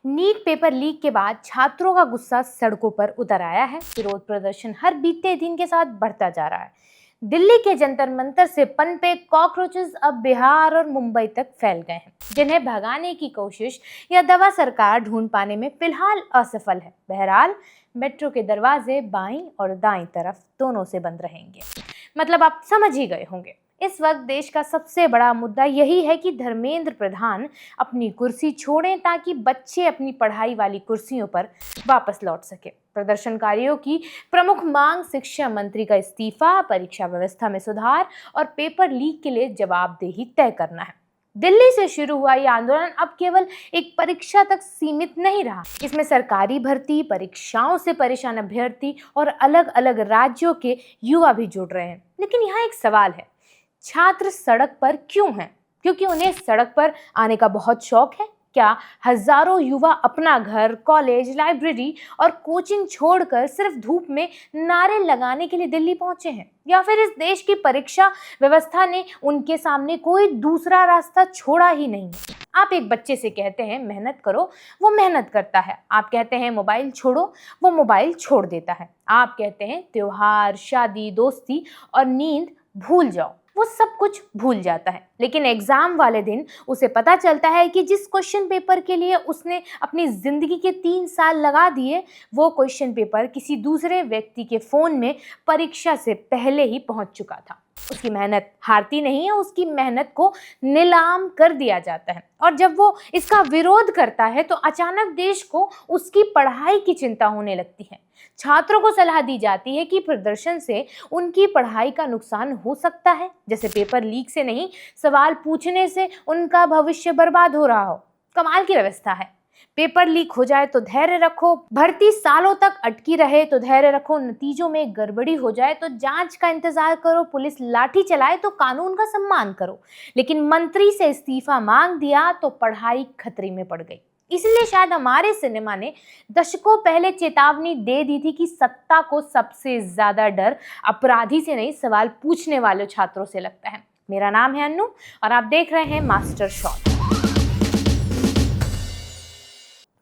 NEET paper leak के बाद छात्रों का गुस्सा सड़कों पर उतर आया है। विरोध प्रदर्शन हर बीते दिन के साथ बढ़ता जा रहा है। दिल्ली के जंतर मंतर से पनपे कॉकरोचेस अब बिहार और मुंबई तक फैल गए हैं, जिन्हें भगाने की कोशिश या दवा सरकार ढूंढ पाने में फिलहाल असफल है। बहरहाल मेट्रो के दरवाजे बाईं और दाईं तरफ दोनों से बंद रहेंगे। मतलब आप समझ ही गए होंगे। इस वक्त देश का सबसे बड़ा मुद्दा यही है कि धर्मेंद्र प्रधान अपनी कुर्सी छोड़ें ताकि बच्चे अपनी पढ़ाई वाली कुर्सियों पर वापस लौट सके। प्रदर्शनकारियों की प्रमुख मांग शिक्षा मंत्री का इस्तीफा, परीक्षा व्यवस्था में सुधार और पेपर लीक के लिए जवाबदेही तय करना है। दिल्ली से शुरू हुआ यह आंदोलन अब केवल एक परीक्षा तक सीमित नहीं रहा। इसमें सरकारी भर्ती, परीक्षाओं से परेशान अभ्यर्थी और अलग अलग राज्यों के युवा भी जुड़ रहे हैं। लेकिन यहाँ एक सवाल है, छात्र सड़क पर क्यों हैं? क्योंकि उन्हें सड़क पर आने का बहुत शौक है? क्या हजारों युवा अपना घर, कॉलेज, लाइब्रेरी और कोचिंग छोड़कर सिर्फ धूप में नारे लगाने के लिए दिल्ली पहुंचे हैं? या फिर इस देश की परीक्षा व्यवस्था ने उनके सामने कोई दूसरा रास्ता छोड़ा ही नहीं? आप एक बच्चे से कहते हैं मेहनत करो, वो मेहनत करता है। आप कहते हैं मोबाइल छोड़ो, वो मोबाइल छोड़ देता है। आप कहते हैं त्योहार, शादी, दोस्ती और नींद भूल जाओ, वो सब कुछ भूल जाता है। लेकिन एग्जाम वाले दिन उसे पता चलता है कि जिस क्वेश्चन पेपर के लिए उसने अपनी जिंदगी के 3 साल लगा दिए, वो क्वेश्चन पेपर किसी दूसरे व्यक्ति के फोन में परीक्षा से पहले ही पहुंच चुका था। उसकी मेहनत हारती नहीं है, उसकी मेहनत को नीलाम कर दिया जाता है। और जब वो इसका विरोध करता है तो अचानक देश को उसकी पढ़ाई की चिंता होने लगती है। छात्रों को सलाह दी जाती है कि प्रदर्शन से उनकी पढ़ाई का नुकसान हो सकता है, जैसे पेपर लीक से नहीं, सवाल पूछने से उनका भविष्य बर्बाद हो रहा हो। कमाल की व्यवस्था है। पेपर लीक हो जाए तो धैर्य रखो, भर्ती सालों तक अटकी रहे तो धैर्य रखो, नतीजों में गड़बड़ी हो जाए तो जांच का इंतजार करो, पुलिस लाठी चलाए तो कानून का सम्मान करो। लेकिन मंत्री से इस्तीफा मांग दिया तो पढ़ाई खतरे में पड़ गई। इसलिए शायद हमारे सिनेमा ने दशकों पहले चेतावनी दे दी थी कि सत्ता को सबसे ज्यादा डर अपराधी से नहीं, सवाल पूछने वाले छात्रों से लगता है। मेरा नाम है अन्नू और आप देख रहे हैं मास्टर शॉट।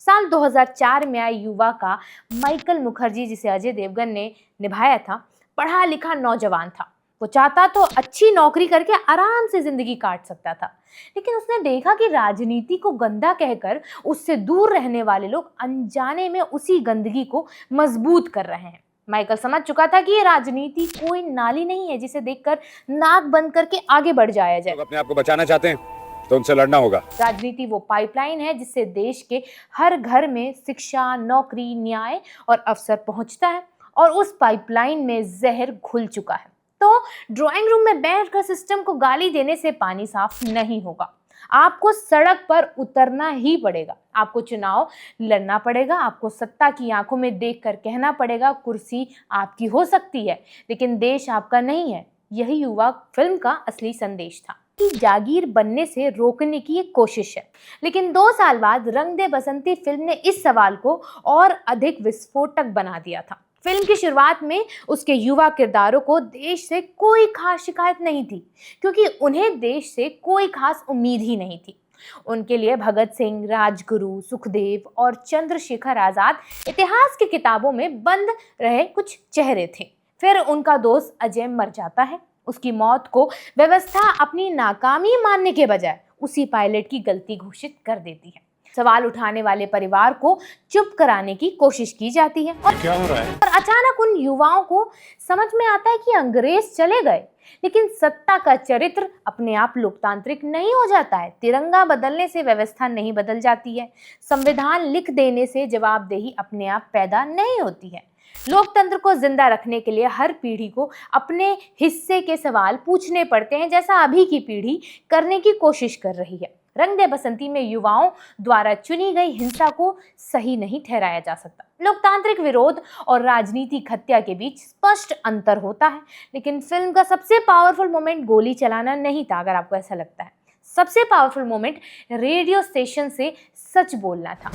साल 2004 में आए युवा का माइकल मुखर्जी, जिसे अजय देवगन ने निभाया था, पढ़ा लिखा नौजवान था। वो चाहता तो अच्छी नौकरी करके आराम से जिंदगी काट सकता था, लेकिन उसने देखा कि राजनीति को गंदा कहकर उससे दूर रहने वाले लोग अनजाने में उसी गंदगी को मजबूत कर रहे हैं। माइकल समझ चुका था कि ये राजनीति कोई नाली नहीं है जिसे देखकर नाक बंद करके आगे बढ़ जाया जाए। अपने आप को बचाना चाहते हैं तो उनसे लड़ना होगा। राजनीति वो पाइपलाइन है जिससे देश के हर घर में शिक्षा, नौकरी, न्याय और अवसर पहुंचता है, और उस पाइपलाइन में जहर घुल चुका है। तो ड्राइंग रूम में बैठकर सिस्टम को गाली देने से पानी साफ नहीं होगा। आपको सड़क पर उतरना ही पड़ेगा, आपको चुनाव लड़ना पड़ेगा, आपको सत्ता की आंखों में देखकर कहना पड़ेगा कुर्सी आपकी हो सकती है लेकिन देश आपका नहीं है। यही युवा फिल्म का असली संदेश था कि जागीर बनने से रोकने की एक कोशिश है। लेकिन 2 साल बाद रंग दे बसंती फिल्म ने इस सवाल को और अधिक विस्फोटक बना दिया था। फिल्म की शुरुआत में उसके युवा किरदारों को देश से कोई खास शिकायत नहीं थी, क्योंकि उन्हें देश से कोई खास उम्मीद ही नहीं थी। उनके लिए भगत सिंह, राजगुरु, सुखदेव और चंद्रशेखर आजाद इतिहास की किताबों में बंद रहे कुछ चेहरे थे। फिर उनका दोस्त अजय मर जाता है। उसकी मौत को व्यवस्था अपनी नाकामी मानने के बजाय उसी पायलट की गलती घोषित कर देती है। सवाल उठाने वाले परिवार को चुप कराने की कोशिश की जाती है और क्या हो रहा है? और अचानक उन युवाओं को समझ में आता है कि अंग्रेज चले गए, लेकिन सत्ता का चरित्र अपने आप लोकतांत्रिक नहीं हो जाता है। तिरंगा बदलने से व्यवस्था नहीं बदल जाती है। संविधान लिख देने से जवाबदेही अपने आप पैदा नहीं होती है। लोकतंत्र को जिंदा रखने के लिए हर पीढ़ी को अपने हिस्से के सवाल पूछने पड़ते हैं, जैसा अभी की पीढ़ी करने की कोशिश कर रही है। रंग दे बसंती में युवाओं द्वारा चुनी गई हिंसा को सही नहीं ठहराया जा सकता। लोकतांत्रिक विरोध और राजनीतिक हत्या के बीच स्पष्ट अंतर होता है। लेकिन फिल्म का सबसे पावरफुल मोमेंट गोली चलाना नहीं था, अगर आपको ऐसा लगता है। सबसे पावरफुल मोमेंट रेडियो स्टेशन से सच बोलना था।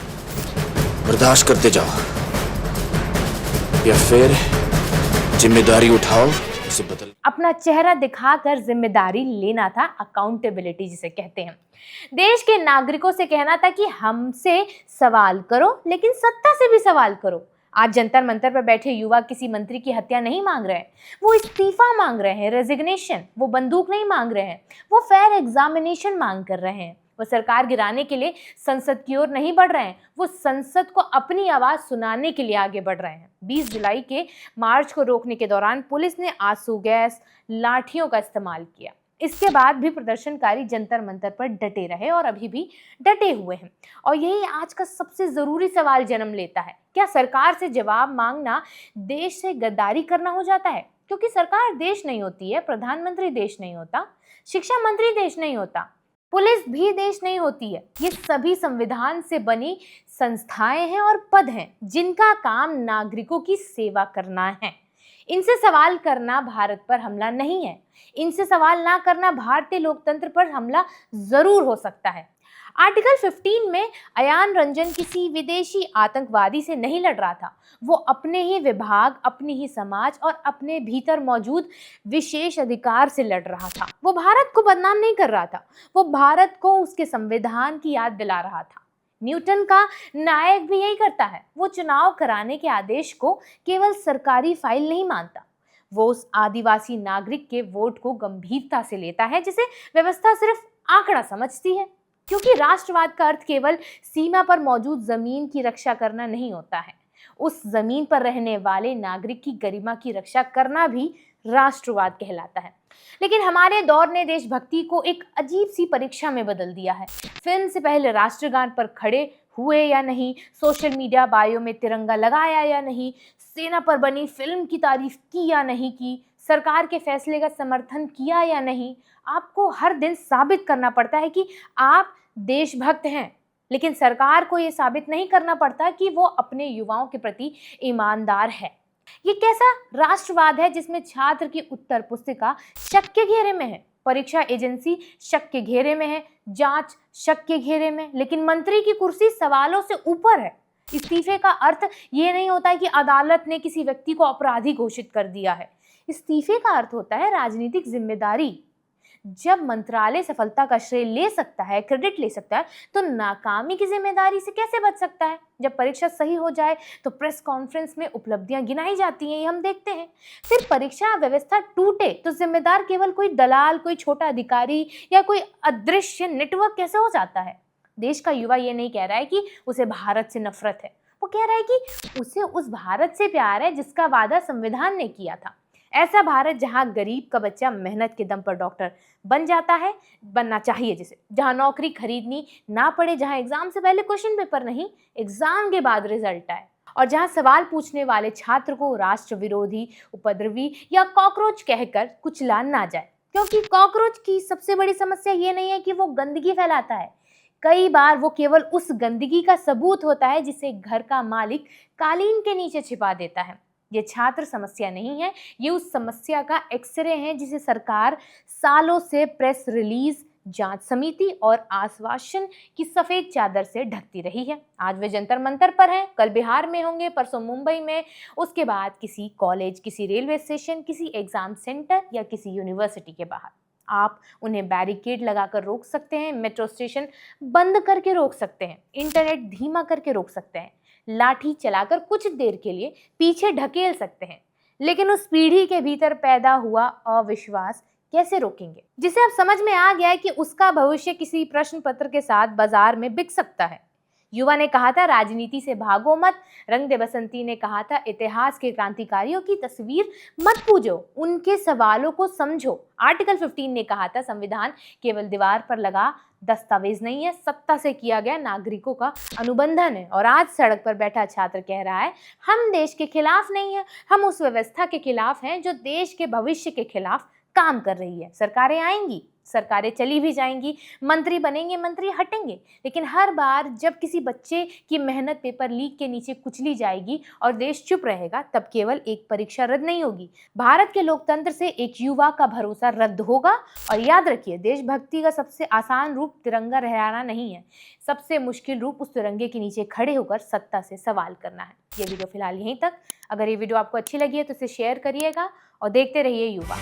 बर्दाश्त करते जाओ या फिर जिम्मेदारी उठाओ, उसे बदल अपना चेहरा दिखाकर जिम्मेदारी लेना था, अकाउंटेबिलिटी जिसे कहते हैं। देश के नागरिकों से कहना था कि हमसे सवाल करो, लेकिन सत्ता से भी सवाल करो। आज जंतर मंतर पर बैठे युवा किसी मंत्री की हत्या नहीं मांग रहे हैं, वो इस्तीफा मांग रहे हैं, रेजिग्नेशन। वो बंदूक नहीं मांग रहे हैं, वो फेयर एग्जामिनेशन मांग कर रहे हैं। वो सरकार गिराने के लिए संसद की ओर नहीं बढ़ रहे हैं, वो संसद को अपनी आवाज सुनाने के लिए आगे बढ़ रहे हैं। 20 जुलाई के मार्च को रोकने के दौरान पुलिस ने आंसू गैस, लाठियों का इस्तेमाल किया। इसके बाद भी प्रदर्शनकारी जंतर मंतर पर डटे रहे और अभी भी डटे हुए हैं। और यही आज का सबसे जरूरी सवाल जन्म लेता है, क्या सरकार से जवाब मांगना देश से गद्दारी करना हो जाता है? क्योंकि सरकार देश नहीं होती है, प्रधानमंत्री देश नहीं होता, शिक्षा मंत्री देश नहीं होता, पुलिस भी देश नहीं होती है। ये सभी संविधान से बनी संस्थाएं हैं और पद हैं जिनका काम नागरिकों की सेवा करना है। इनसे सवाल करना भारत पर हमला नहीं है। इनसे सवाल ना करना भारतीय लोकतंत्र पर हमला जरूर हो सकता है। आर्टिकल 15 में अयान रंजन किसी विदेशी आतंकवादी से नहीं लड़ रहा था, वो अपने ही विभाग, अपनी ही समाज और अपने भीतर मौजूद विशेष अधिकार से लड़ रहा था। वो भारत को बदनाम नहीं कर रहा था, वो भारत को उसके संविधान की याद दिला रहा था। न्यूटन का नायक भी यही करता है, वो चुनाव कराने के आदेश को केवल सरकारी फाइल नहीं मानता, वो उस आदिवासी नागरिक के वोट को गंभीरता से लेता है जिसे व्यवस्था सिर्फ आंकड़ा समझती है। क्योंकि राष्ट्रवाद का अर्थ केवल सीमा पर मौजूद जमीन की रक्षा करना नहीं होता है, उस जमीन पर रहने वाले नागरिक की गरिमा की रक्षा करना भी राष्ट्रवाद कहलाता है। लेकिन हमारे दौर ने देशभक्ति को एक अजीब सी परीक्षा में बदल दिया है। फिल्म से पहले राष्ट्रगान पर खड़े हुए या नहीं, सोशल मीडिया बायो में तिरंगा लगाया या नहीं, सेना पर बनी फिल्म की तारीफ की या नहीं की, सरकार के फैसले का समर्थन किया या नहीं, आपको हर दिन साबित करना पड़ता है कि आप देशभक्त हैं। लेकिन सरकार को ये साबित नहीं करना पड़ता कि वो अपने युवाओं के प्रति ईमानदार है। ये कैसा राष्ट्रवाद है जिसमें छात्र की उत्तर पुस्तिका शक के घेरे में है, परीक्षा एजेंसी शक के घेरे में है, जांच शक के घेरे में, लेकिन मंत्री की कुर्सी सवालों से ऊपर है। इस्तीफे का अर्थ ये नहीं होता है कि अदालत ने किसी व्यक्ति को अपराधी घोषित कर दिया है। इस्तीफे का अर्थ होता है राजनीतिक जिम्मेदारी। जब मंत्रालय सफलता का श्रेय ले सकता है, क्रेडिट ले सकता है, तो नाकामी की जिम्मेदारी से कैसे बच सकता है? जब परीक्षा सही हो जाए तो प्रेस कॉन्फ्रेंस में उपलब्धियां गिनाई जाती हैं, ये हम देखते हैं। फिर परीक्षा व्यवस्था टूटे तो जिम्मेदार केवल कोई दलाल, कोई छोटा अधिकारी या कोई अदृश्य नेटवर्क कैसे हो जाता है? देश का युवा ये नहीं कह रहा है कि उसे भारत से नफरत है, वो कह रहा है कि उसे उस भारत से प्यार है जिसका वादा संविधान ने किया था। ऐसा भारत जहां गरीब का बच्चा मेहनत के दम पर डॉक्टर बन जाता है, बनना चाहिए जिसे, जहां नौकरी खरीदनी ना पड़े, जहां एग्जाम से पहले क्वेश्चन पेपर नहीं, एग्जाम के बाद रिजल्ट आए, और जहां सवाल पूछने वाले छात्र को राष्ट्र विरोधी, उपद्रवी या कॉकरोच कहकर कुचला ना जाए। क्योंकि कॉकरोच की सबसे बड़ी समस्या ये नहीं है कि वो गंदगी फैलाता है, कई बार वो केवल उस गंदगी का सबूत होता है जिसे घर का मालिक कालीन के नीचे छिपा देता है। ये छात्र समस्या नहीं है, ये उस समस्या का एक्सरे है जिसे सरकार सालों से प्रेस रिलीज, जांच समिति और आश्वासन की सफेद चादर से ढकती रही है। आज वे जंतर मंतर पर हैं, कल बिहार में होंगे, परसों मुंबई में, उसके बाद किसी कॉलेज, किसी रेलवे स्टेशन, किसी एग्जाम सेंटर या किसी यूनिवर्सिटी के बाहर। आप उन्हें बैरिकेड लगाकर रोक सकते हैं, मेट्रो स्टेशन बंद करके रोक सकते हैं, इंटरनेट धीमा करके रोक सकते हैं, लाठी चलाकर कुछ देर के लिए पीछे ढकेल सकते हैं, लेकिन उस पीढ़ी के भीतर पैदा हुआ अविश्वास कैसे रोकेंगे, जिसे अब समझ में आ गया है कि उसका भविष्य किसी प्रश्न पत्र के साथ बाजार में बिक सकता है। युवा ने कहा था राजनीति से भागो मत, रंग दे बसंती ने कहा था इतिहास के क्रांतिकारियों की तस्वीर मत पूजो, उनके सवालों को समझो। आर्टिकल 15 ने कहा था संविधान केवल दीवार पर लगा दस्तावेज नहीं है, सत्ता से किया गया नागरिकों का अनुबंधन है। और आज सड़क पर बैठा छात्र कह रहा है हम देश के खिलाफ नहीं है, हम उस व्यवस्था के खिलाफ हैं जो देश के भविष्य के खिलाफ काम कर रही है। सरकारें आएंगी, सरकारें चली भी जाएंगी, मंत्री बनेंगे, मंत्री हटेंगे, लेकिन हर बार जब किसी बच्चे की मेहनत पेपर लीक के नीचे कुचली जाएगी और देश चुप रहेगा, तब केवल एक परीक्षा रद्द नहीं होगी, भारत के लोकतंत्र से एक युवा का भरोसा रद्द होगा। और याद रखिए, देशभक्ति का सबसे आसान रूप तिरंगा लहराना नहीं है, सबसे मुश्किल रूप उस तिरंगे के नीचे खड़े होकर सत्ता से सवाल करना है। ये वीडियो फिलहाल यहीं तक। अगर ये वीडियो आपको अच्छी लगी है तो इसे शेयर करिएगा और देखते रहिए युवा।